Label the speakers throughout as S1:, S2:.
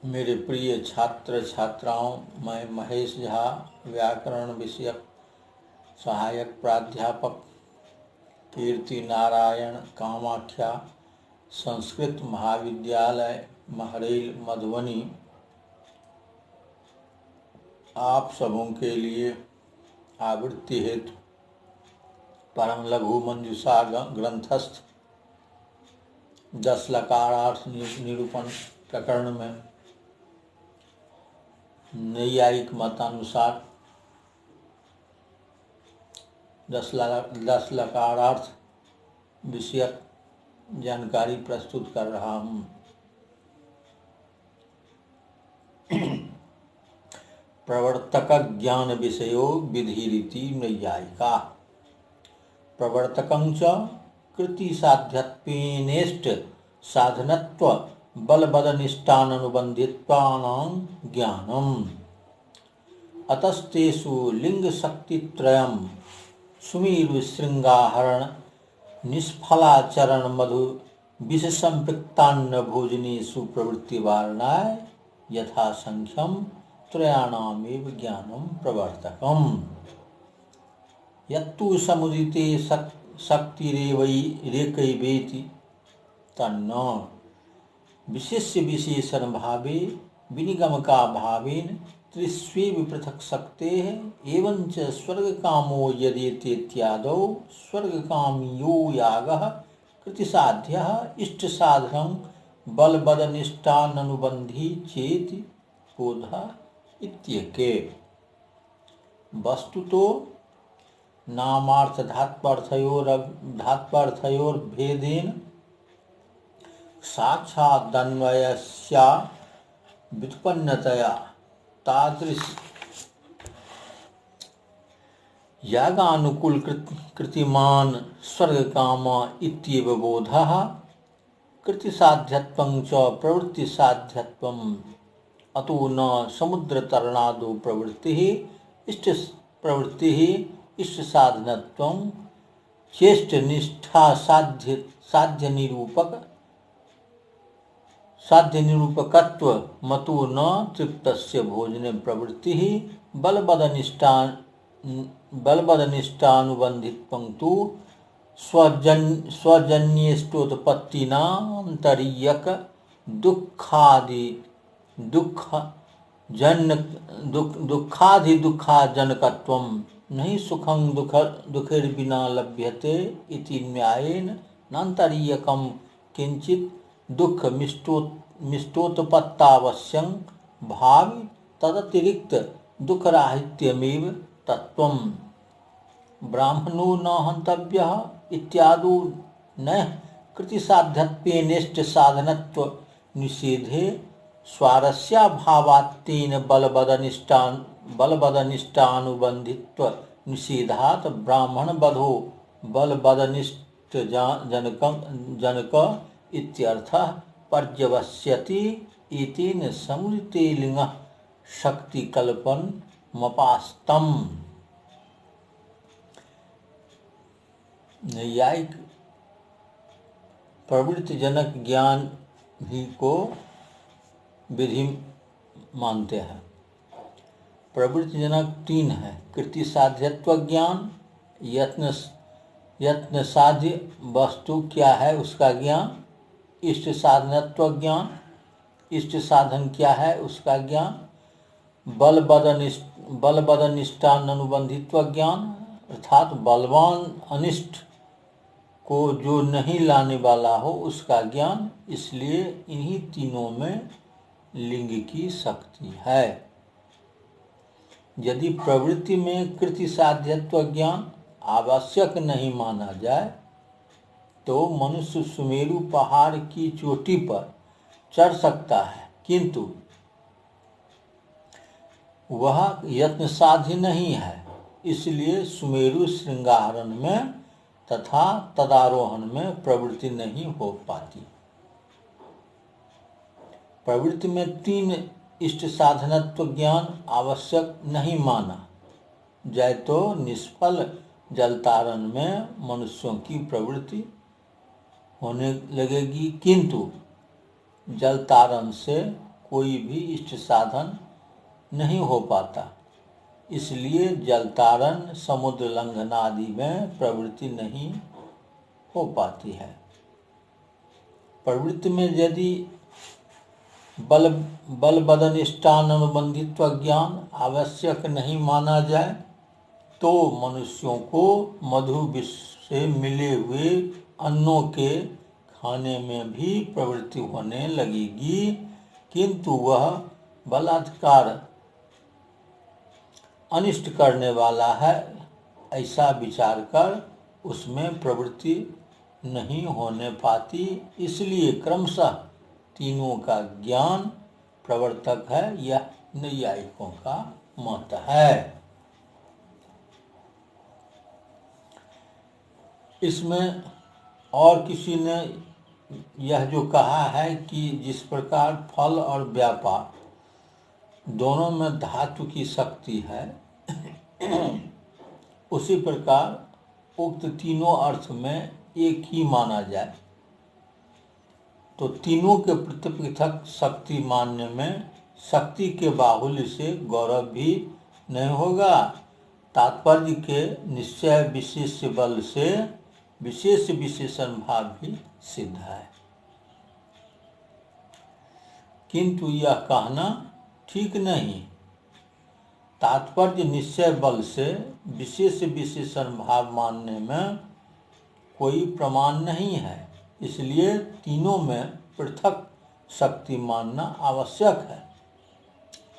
S1: मेरे प्रिय छात्र छात्राओं, मैं महेश झा, व्याकरण विषयक सहायक प्राध्यापक, कीर्ति नारायण कामाख्या संस्कृत महाविद्यालय महरैल मधुबनी, आप सबों के लिए आवृत्ति हेतु परम लघु मंजूषा ग्रंथस्थ 10 लकारार्थ निरूपण प्रकरण में नैयायिक मतानुसार 10 लकारार्थ विषयक जानकारी प्रस्तुत कर रहा हूँ। प्रवर्तक ज्ञान विषयो विधिरिति नैयायिका। प्रवर्तकं च कृति साध्यत्वेनेष्ट साधनत्व बलबदनिष्ठाननुबन्धित्वानां ज्ञानम्। अतस्तेषु लिंगशक्तित्रयं सुमेरुशृङ्गाहरण निष्फलाचरण मधु विषसंपृक्तान्न भोजनेषु प्रवृत्तिवारणाय यथासंख्यं त्रयाणामेव ज्ञानं प्रवर्तकम्। यत्तु समुदिते शक्तिरेकैवेति तन्न विशिष्य विशेषण भावे विनिगमका भावेन त्रिस्वेव पृथक् शक्तेः एवञ्च स्वर्गकामो यदेतेत्यादौ स्वर्गकामीयो यागः कृतिसाध्यः इष्टसाधनं बलबदनिष्ठाननुबन्धी चेति बोधः इत्येके। वस्तुतो नामार्थधात्वर्थयोर्भेदेन साक्षादन्वयस्या व्युत्पन्नतया तादृश यागानुकूल कृतिमान स्वर्गकाम इत्येव बोधः। कृतिसाध्यत्वं च प्रवृत्तिसाध्यत्वम् अतो न समुद्रतरणादो प्रवृत्तिः इष्टसाधनत्वं चेष्टनिष्ठा साध्यनिरूपकत्व मतो न तृप्तस्य भोजने प्रवृत्तिः बलबदनिष्ठानुबन्धित्वं तु स्वजन्येष्टोत्पत्तिनान्तरीयक दुःखाधिदुःखाजनकत्वं नहि सुखं दुःखेर्विना लभ्यते इति न्यायेन नान्तरीयकं किञ्चित् दुःखमिष्टोत्पत्तावश्यं भावि तदतिरिक्त दुःखराहित्यमेव तत्त्वम्। ब्राह्मणो न हन्तव्यः इत्यादो न कृतिसाध्यत्वेनेष्ट साधनत्व निषेधे स्वारस्याभावात्तेन बलबदनिष्ठानुबन्धित्व निषेधात् ब्राह्मणवधो बलबदनिष्ठजनक इत्यर्थः पर्यवस्यति। एतेन समुदिते लिङ्गः शक्तिकल्पनमपास्तम्। नैयायिक प्रवृत्तिजनक ज्ञान ही को विधि मानते हैं। प्रवृत्तिजनक 3 है: कृति साध्यत्व ज्ञान, यत्न साध्य वस्तु क्या है उसका ज्ञान, इष्ट साधनत्व ज्ञान, इष्ट साधन क्या है उसका ज्ञान, बलबदनिष्ठान अनुबंधित्व ज्ञान अर्थात बलवान अनिष्ट को जो नहीं लाने वाला हो उसका ज्ञान। इसलिए इन्हीं तीनों में लिंग की शक्ति है। यदि प्रवृत्ति में कृति साध्यत्व ज्ञान आवश्यक नहीं माना जाए तो मनुष्य सुमेरु पहाड़ की चोटी पर चढ़ सकता है, किंतु वह यत्न साध्य नहीं है। इसलिए सुमेरु श्रृंगारोहण में तथा तदारोहण में प्रवृत्ति नहीं हो पाती। प्रवृत्ति में 3 इष्ट साधनत्व ज्ञान आवश्यक नहीं माना जाए तो निष्फल जलतारण में मनुष्यों की प्रवृत्ति होने लगेगी, किंतु जलतारण से कोई भी इष्ट साधन नहीं हो पाता। इसलिए जलतारण, समुद्र लंघन आदि में प्रवृत्ति नहीं हो पाती है। प्रवृत्ति में यदि बल बदनिष्ठान अनुबंधित्व ज्ञान आवश्यक नहीं माना जाए तो मनुष्यों को मधु विष से मिले हुए अन्नों के खाने में भी प्रवृत्ति होने लगेगी, किंतु वह बलात्कार अनिष्ट करने वाला है ऐसा विचार कर उसमें प्रवृत्ति नहीं होने पाती। इसलिए क्रमशः तीनों का ज्ञान प्रवर्तक है, यह नैयायिकों का मत है। इसमें और किसी ने यह जो कहा है कि जिस प्रकार फल और व्यापार दोनों में धातु की शक्ति है उसी प्रकार उक्त तीनों अर्थ में एक ही माना जाए तो तीनों के पृथक पृथक शक्ति मानने में शक्ति के बाहुल्य से गौरव भी नहीं होगा। तात्पर्य के निश्चय विशेष बल से विशेष विशेषण भाव भी सिद्ध है, किंतु यह कहना ठीक नहीं। तात्पर्य निश्चय बल से विशेष विशेषण भाव मानने में कोई प्रमाण नहीं है, इसलिए तीनों में पृथक शक्ति मानना आवश्यक है।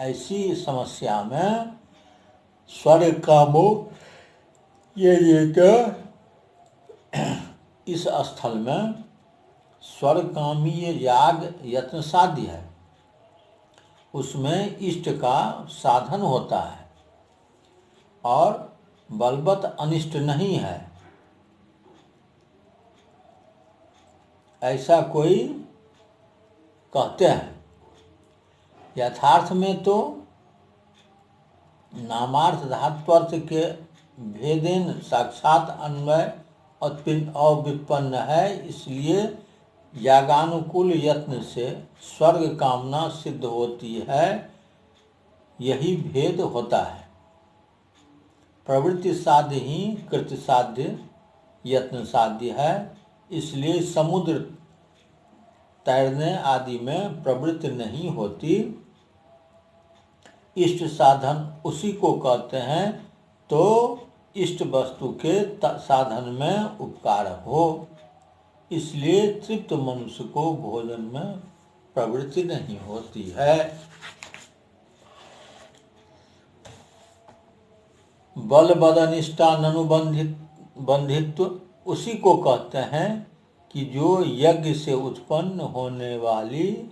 S1: ऐसी समस्या में स्वर्ग कामो ये इस स्थल में स्वर्गकामी याग यत्न साध्य है, उसमें इष्ट का साधन होता है और बलवत अनिष्ट नहीं है, ऐसा कोई कहते हैं। यथार्थ में तो नामार्थ धात्वर्थ के भेदेन साक्षात अन्वय अव्युत्पन्न है, इसलिए यागानुकूल यत्न से स्वर्ग कामना सिद्ध होती है, यही भेद होता है। प्रवृत्ति साध्य ही कृत साध्य यत्न साध्य है, इसलिए समुद्र तैरने आदि में प्रवृत्ति नहीं होती। इष्ट साधन उसी को कहते हैं तो इष्ट वस्तु के साधन में उपकार हो, इसलिए तृप्त मनुष्य को भोजन में प्रवृत्ति नहीं होती है। बल बदनिष्ठान अनुबंधित्व उसी को कहते हैं कि जो यज्ञ से उत्पन्न होने वाली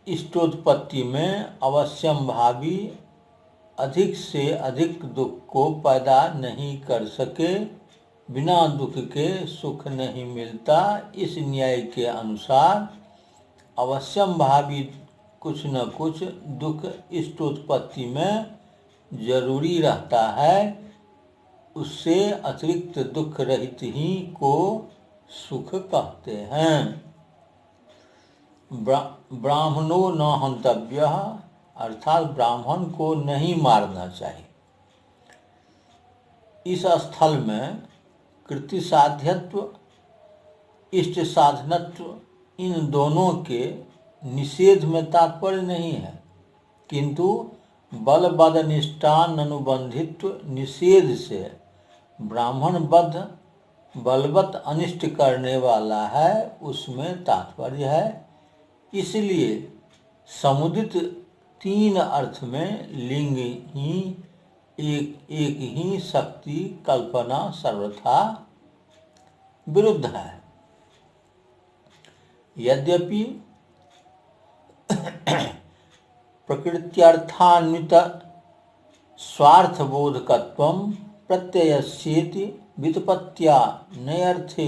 S1: इष्टोत्पत्ति में अवश्यम भावी अधिक से अधिक दुख को पैदा नहीं कर सके, बिना दुख के सुख नहीं मिलता। इस न्याय के अनुसार अवश्यम भावी कुछ न कुछ दुख इष्टोत्पत्ति में जरूरी रहता है, उससे अतिरिक्त दुख रहित ही को सुख कहते हैं। ब्राह्मणो न हंतव्यः, अर्थात ब्राह्मण को नहीं मारना चाहिए। इस स्थल में कृति साध्यत्व इष्ट साधनत्व इन दोनों के निषेध में तात्पर्य नहीं है, किंतु बल बदनिष्ठान अनुबंधित्व निषेध से ब्राह्मण बद्ध बलवत अनिष्ट करने वाला है, उसमें तात्पर्य है। इसलिए समुदित तीन अर्थ में लिंग ही एक ही शक्ति कल्पना सर्वथा विरुद्ध है। यद्यपि प्रकृत्यर्थान्वित स्वार्थबोधकत्वं प्रत्ययस्येति व्युत्पत्त्या नयर्थे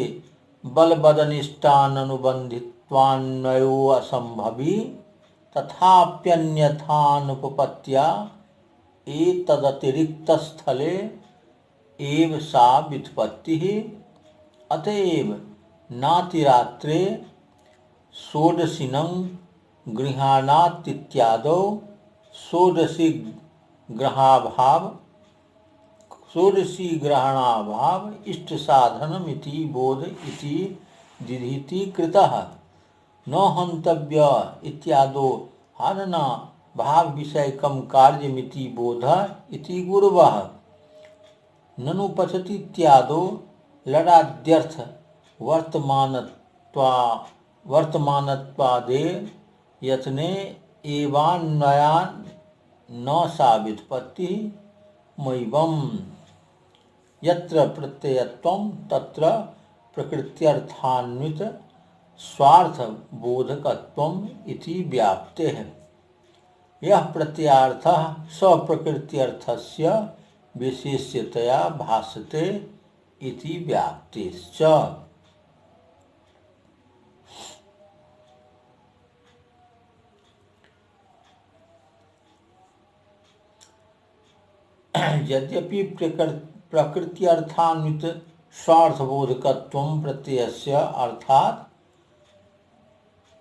S1: बलबदनिष्ठाननुबन्धित्वान्वयो असंभवी, तथाप्यन्यथानुपपत्त्या एतदतिरिक्तस्थले एव सा व्युत्पत्तिः। अतएव नातिरात्रे षोडशिनं गृहाणातीत्यादौ षोडशी ग्रहणाभाव इष्ट साधनमिति बोध इति दिधीति कृतः। न हन्तव्य इत्यादो हनना भाव विषयकम कार्यमिति बोध इति गुरुवः। ननु पचति इत्यादो लडाद्यर्थ वर्तमानत्वादे यत्ने एवान्वयान् न सा व्युत्पत्ति मैवम्। यत्र प्रत्ययत्वं तत्र प्रकृत्यर्थान्वित स्वार्थ बोधकत्वम् इति व्याप्तेः। यह प्रत्ययार्थः स्वप्रकृत्यर्थस्य विशेष्यतया भासते इति व्याप्तिश्च। यद्यपि प्रकृत्यर्थान्वित स्वार्थबोधकत्वं प्रत्ययस्य अर्थात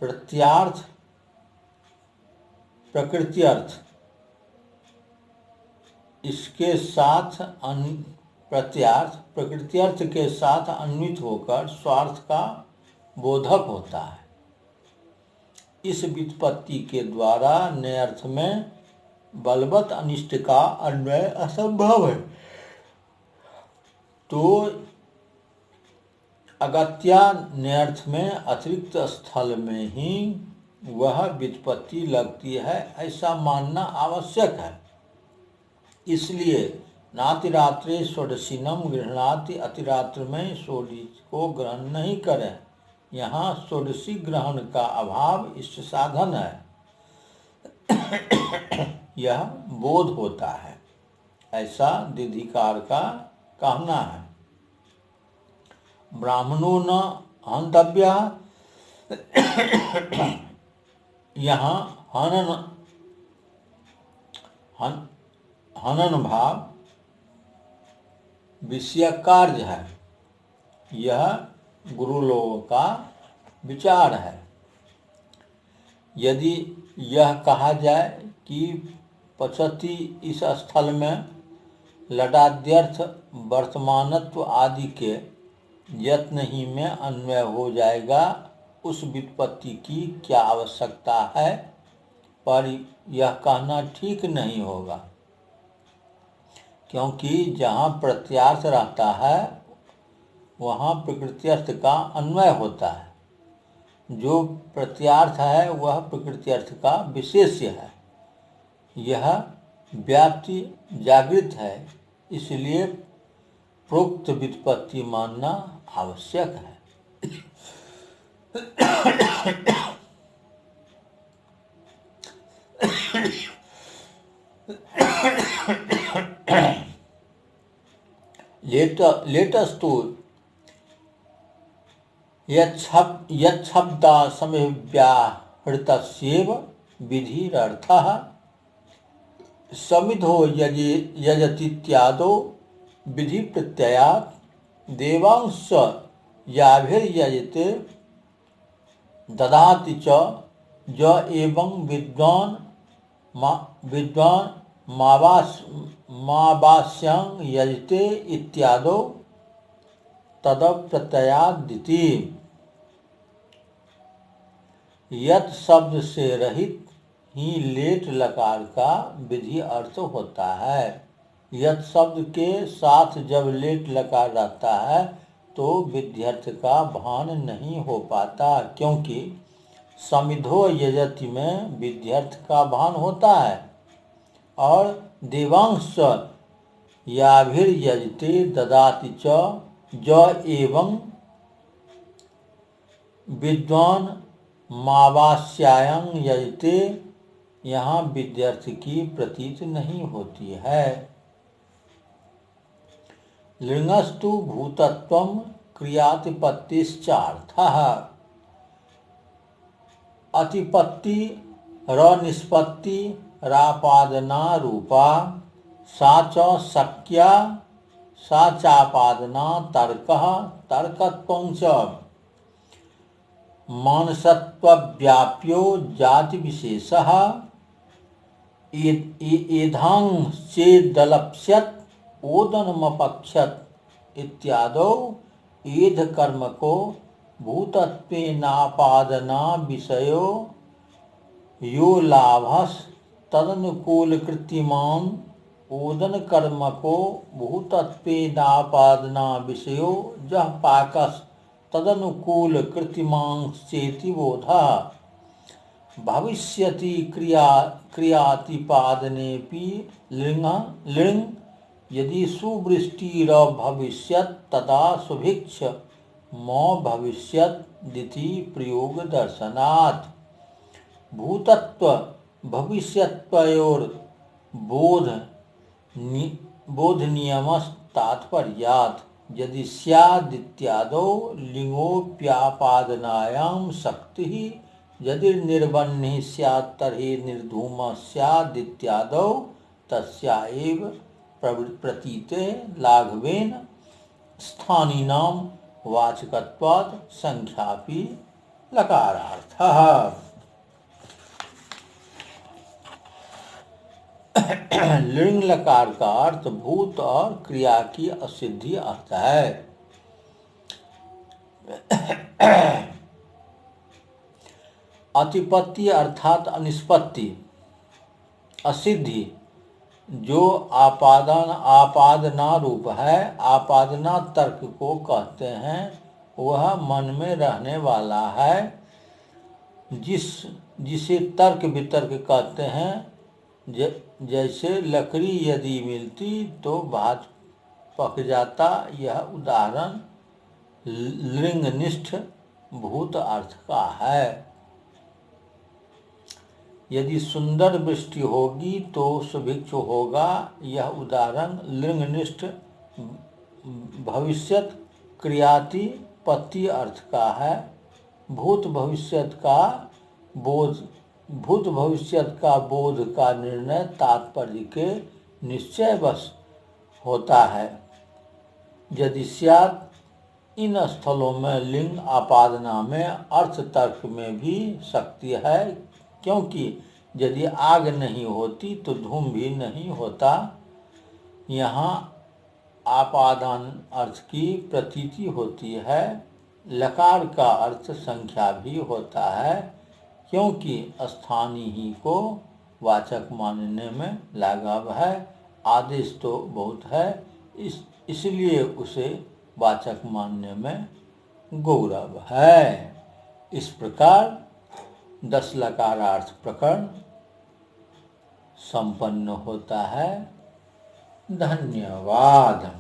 S1: प्रत्यार्थ प्रकृत्यर्थ इसके साथ प्रत्यार्थ प्रकृत्यर्थ के साथ अन्वित होकर स्वार्थ का बोधक होता है। इस व्युत्पत्ति के द्वारा नए अर्थ में बलवत अनिष्ट का अन्वय असंभव है। तो अगत्या नए अर्थ में अतिरिक्त स्थल में ही वह व्युत्पत्ति लगती है, ऐसा मानना आवश्यक है। इसलिए नातिरात्रे षोडशीनम गृह्णाति, अतिरात्र में षोडश को ग्रहण नहीं करें। यहाँ षोडशी ग्रहण का अभाव इष्ट साधन है, यह बोध होता है, ऐसा दिधिकार का कहना है। ब्राह्मणो न हन्तव्यः, यहाँ हनन भाव विषय कार्य है। यह गुरु लोगों का विचार है। यदि यह कहा जाए कि पचती इस स्थल में लडाद्यर्थ वर्तमानत्व आदि के यत्न ही में अन्वय हो जाएगा, उस व्युत्पत्ति की क्या आवश्यकता है, पर यह कहना ठीक नहीं होगा, क्योंकि जहाँ प्रत्यार्थ रहता है वहाँ प्रकृत्यर्थ का अन्वय होता है। जो प्रत्यार्थ है वह प्रकृत्यर्थ का विशेष्य है। यह व्याप्ति जागृत है, इसलिए प्रोक्त व्युत्पत्ति मानना आवश्यक है। लेटस्तु यच्छब्दा समिव्याहृतस्येव विधिरर्थः समिधो यजतीत्यादो विधि प्रत्ययात् देवांश याभिर्यजते ददाति च ज एवं विद्वान् मावास्यं यजते इत्यादो तद प्रत्ययादिति। यत शब्द से रहित ही लेट लकार का विधि अर्थ होता है। यत शब्द के साथ जब लेट लकार रहता है तो विध्यर्थ का भान नहीं हो पाता, क्योंकि समिधो यजति में विध्यर्थ का भान होता है और देवांश याभिर्यजते ददाति च ज एवं विद्वान मावास्यायं यजते, यहाँ विध्यर्थ की प्रतीत नहीं होती है। लिंगस्तु भूतत्वं क्रियातिपत्तिश्चार्थः। अतिपत्ति रनिष्पत्ति रापादना रूपा सा च शक्या सा चापादना तर्कः तर्कत्वं च। मानसत्वव्याप्यो जाति विशेषः एधांग चेदलप्स्यत् ओदनमपक्षत इत्यादो एध कर्म को भूतत्वेनापादना विषयो यो लाभस तदनुकूल कृतिमान ओदन कर्म को भूतत्वेनापादना विषयो जह पाकस तदनुकूल कृतिमांश्चेति बोधा भविष्यति क्रियातिपादनेपि लिंग यदि सुवृष्टिरभविष्यत् तदा सुभिक्ष मो भविष्यत् दिति प्रयोग दर्शनात् भूतत्व भविष्यत्वयोर बोध नियमस् तात्पर्यात् यदि स्यादित्यादौ लिंगोप्यापादनायां शक्तिः यदि निर्बन्धिः स्यात् तर्हि निर्धूमः स्यादित्यादौ तस्या एव प्रतीते लाघवेन स्थानीनां वाचकत्वात् संख्यापि लकारार्थः। लिंग लकार का अर्थ भूत और क्रिया की असिद्धि अर्थ है। अतिपत्ति अर्थात अनिष्पत्ति, असिद्धि जो आपादना रूप है, आपादना तर्क को कहते हैं, वह मन में रहने वाला है। जिसे तर्क वितर्क कहते हैं। जैसे लकड़ी यदि मिलती तो भात पक जाता, यह उदाहरण लिंगनिष्ठ भूत अर्थ का है। यदि सुंदर वृष्टि होगी तो सुभिक्ष होगा, यह उदाहरण लिंगनिष्ठ भविष्यत क्रियाति पत्ति अर्थ का है। भूत भविष्यत का बोध का निर्णय तात्पर्य के निश्चय वश होता है। यदि स्यात् इन स्थलों में लिंग आपादना में अर्थ तर्क में भी शक्ति है, क्योंकि यदि आग नहीं होती तो धूम भी नहीं होता। यहाँ आपादन अर्थ की प्रतीति होती है। लकार का अर्थ संख्या भी होता है, क्योंकि स्थानीय ही को वाचक मानने में लाघव है। आदेश तो बहुत है, इसलिए उसे वाचक मानने में गौरव है। इस प्रकार 10 लकारार्थ प्रकरण संपन्न होता है। धन्यवाद।